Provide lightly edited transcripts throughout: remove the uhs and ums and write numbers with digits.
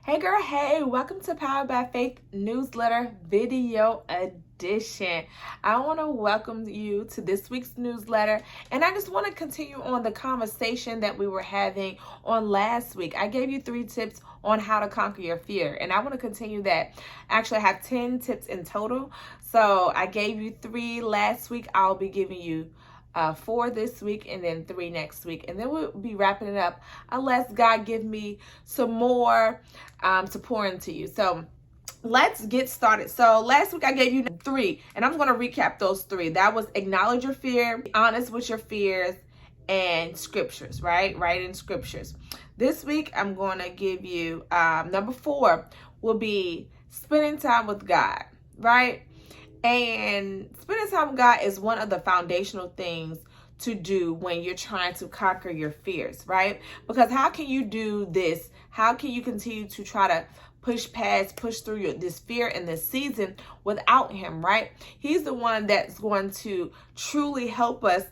Hey girl, hey, welcome to Power by Faith newsletter video edition. I want to welcome you to this week's newsletter, and I just want to continue on the conversation that we were having on last week. I gave you 3 tips on how to conquer your fear, and I want to continue that. Actually, I have 10 tips in total. So I gave you 3 last week. I'll be giving you 4 this week and then 3 next week, and then we'll be wrapping it up unless God give me some more to pour into you. So let's get started. So last week I gave you 3, and I'm going to recap those 3. That was acknowledge your fear, be honest with your fears, and scriptures, right? Writing scriptures. This week I'm going to give you number 4 will be spending time with God, right? And spending time with God is one of the foundational things to do when you're trying to conquer your fears, right? Because how can you do this? How can you continue to try to push through this fear in this season without Him, right? He's the one that's going to truly help us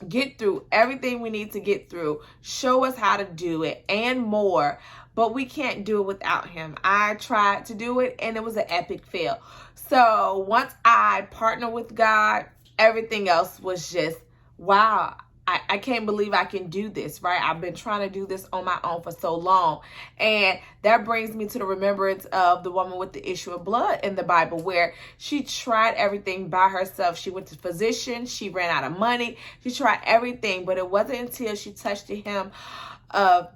get through everything we need to get through, show us how to do it and more, but we can't do it without Him. I tried to do it and it was an epic fail. So once I partnered with God, everything else was just, wow, I can't believe I can do this, right? I've been trying to do this on my own for so long. And that brings me to the remembrance of the woman with the issue of blood in the Bible, where she tried everything by herself. She went to physicians, she ran out of money, she tried everything, but it wasn't until she touched the hem of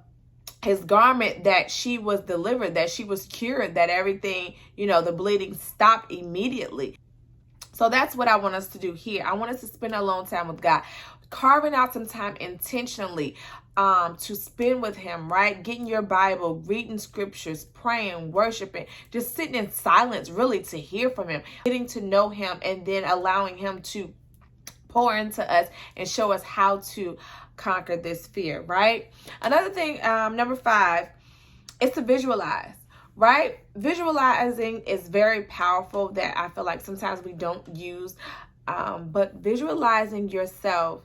His garment that she was delivered, that she was cured, that everything, the bleeding stopped immediately. So that's what I want us to do here. I want us to spend alone time with God, carving out some time intentionally to spend with Him, right? Getting your Bible, reading scriptures, praying, worshiping, just sitting in silence really to hear from Him, getting to know Him, and then allowing Him to pour into us and show us how to conquer this fear, right? Another thing, number 5, is to visualize. Right? Visualizing is very powerful that I feel like sometimes we don't use. But visualizing yourself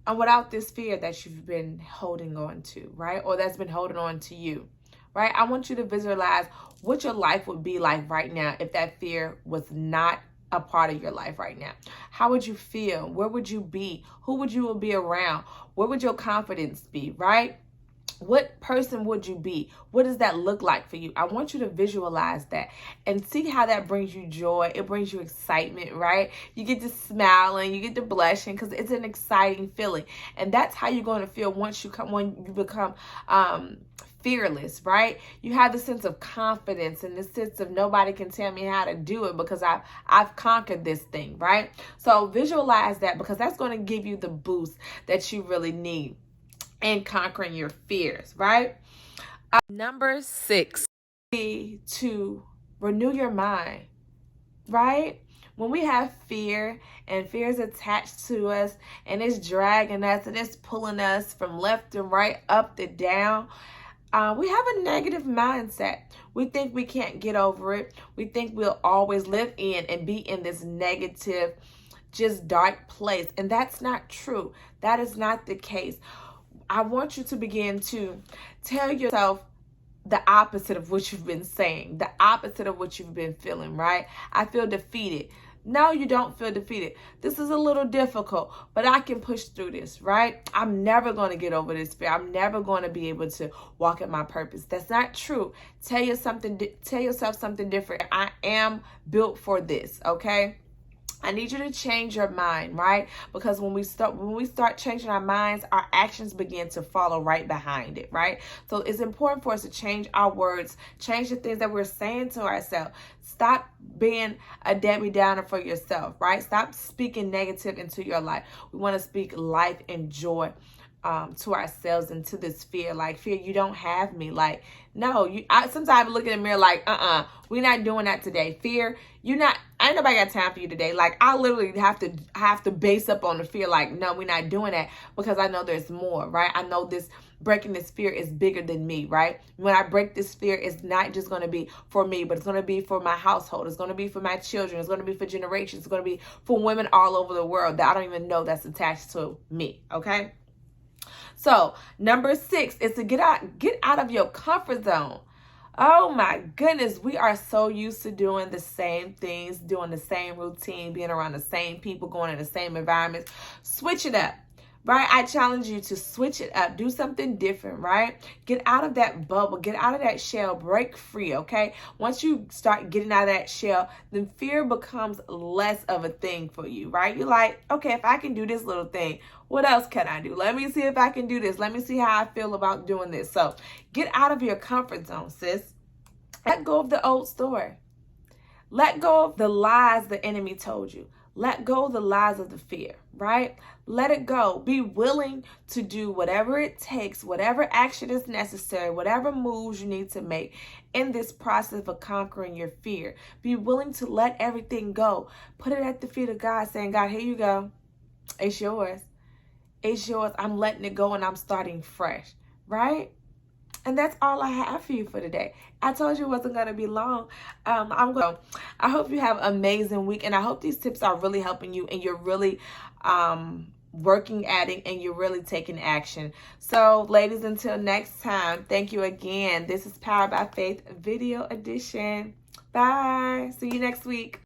without this fear that you've been holding on to, right? Or that's been holding on to you, right? I want you to visualize what your life would be like right now if that fear was not a part of your life right now. How would you feel? Where would you be? Who would you be around? Where would your confidence be, right? What person would you be? What does that look like for you? I want you to visualize that and see how that brings you joy. It brings you excitement, right? You get to smiling, you get to blushing because it's an exciting feeling. And that's how you're going to feel when you become fearless, right? You have the sense of confidence and the sense of nobody can tell me how to do it because I've conquered this thing, right? So visualize that because that's going to give you the boost that you really need and conquering your fears, right? Number 6, to renew your mind, right? When we have fear and fear is attached to us and it's dragging us and it's pulling us from left and right, up to down, we have a negative mindset. We think we can't get over it. We think we'll always live in and be in this negative, just dark place. And that's not true. That is not the case. I want you to begin to tell yourself the opposite of what you've been saying, the opposite of what you've been feeling, right? I feel defeated. No, you don't feel defeated. This is a little difficult, but I can push through this, right? I'm never going to get over this fear. I'm never going to be able to walk in my purpose. That's not true. Tell yourself something different. I am built for this, okay? I need you to change your mind, right? Because when we start changing our minds, our actions begin to follow right behind it, right? So it's important for us to change our words, change the things that we're saying to ourselves. Stop being a Debbie Downer for yourself, right? Stop speaking negative into your life. We want to speak life and joy to ourselves and to this fear. Like, fear, you don't have me. Like, no, sometimes I look in the mirror like, we're not doing that today. Fear, ain't nobody got time for you today. Like, I literally have to base up on the fear. Like, no, we're not doing that because I know there's more, right? I know breaking this fear is bigger than me, right? When I break this fear, it's not just going to be for me, but it's going to be for my household. It's going to be for my children. It's going to be for generations. It's going to be for women all over the world that I don't even know that's attached to me, okay? So number 6 is to get out of your comfort zone. Oh my goodness, we are so used to doing the same things, doing the same routine, being around the same people, going in the same environments. Switch it up, right? I challenge you to switch it up, do something different, right? Get out of that bubble, get out of that shell, break free, okay? Once you start getting out of that shell, then fear becomes less of a thing for you, right? You're like, okay, if I can do this little thing, what else can I do? Let me see if I can do this. Let me see how I feel about doing this. So get out of your comfort zone, sis. Let go of the old story. Let go of the lies the enemy told you. Let go of the lies of the fear, right? Let it go. Be willing to do whatever it takes, whatever action is necessary, whatever moves you need to make in this process of conquering your fear. Be willing to let everything go. Put it at the feet of God, saying, God, here you go. It's yours. It's yours. I'm letting it go and I'm starting fresh, right? And that's all I have for you for today. I told you it wasn't going to be long. I hope you have an amazing week. And I hope these tips are really helping you and you're really working at it and you're really taking action. So, ladies, until next time, thank you again. This is Power by Faith Video Edition. Bye. See you next week.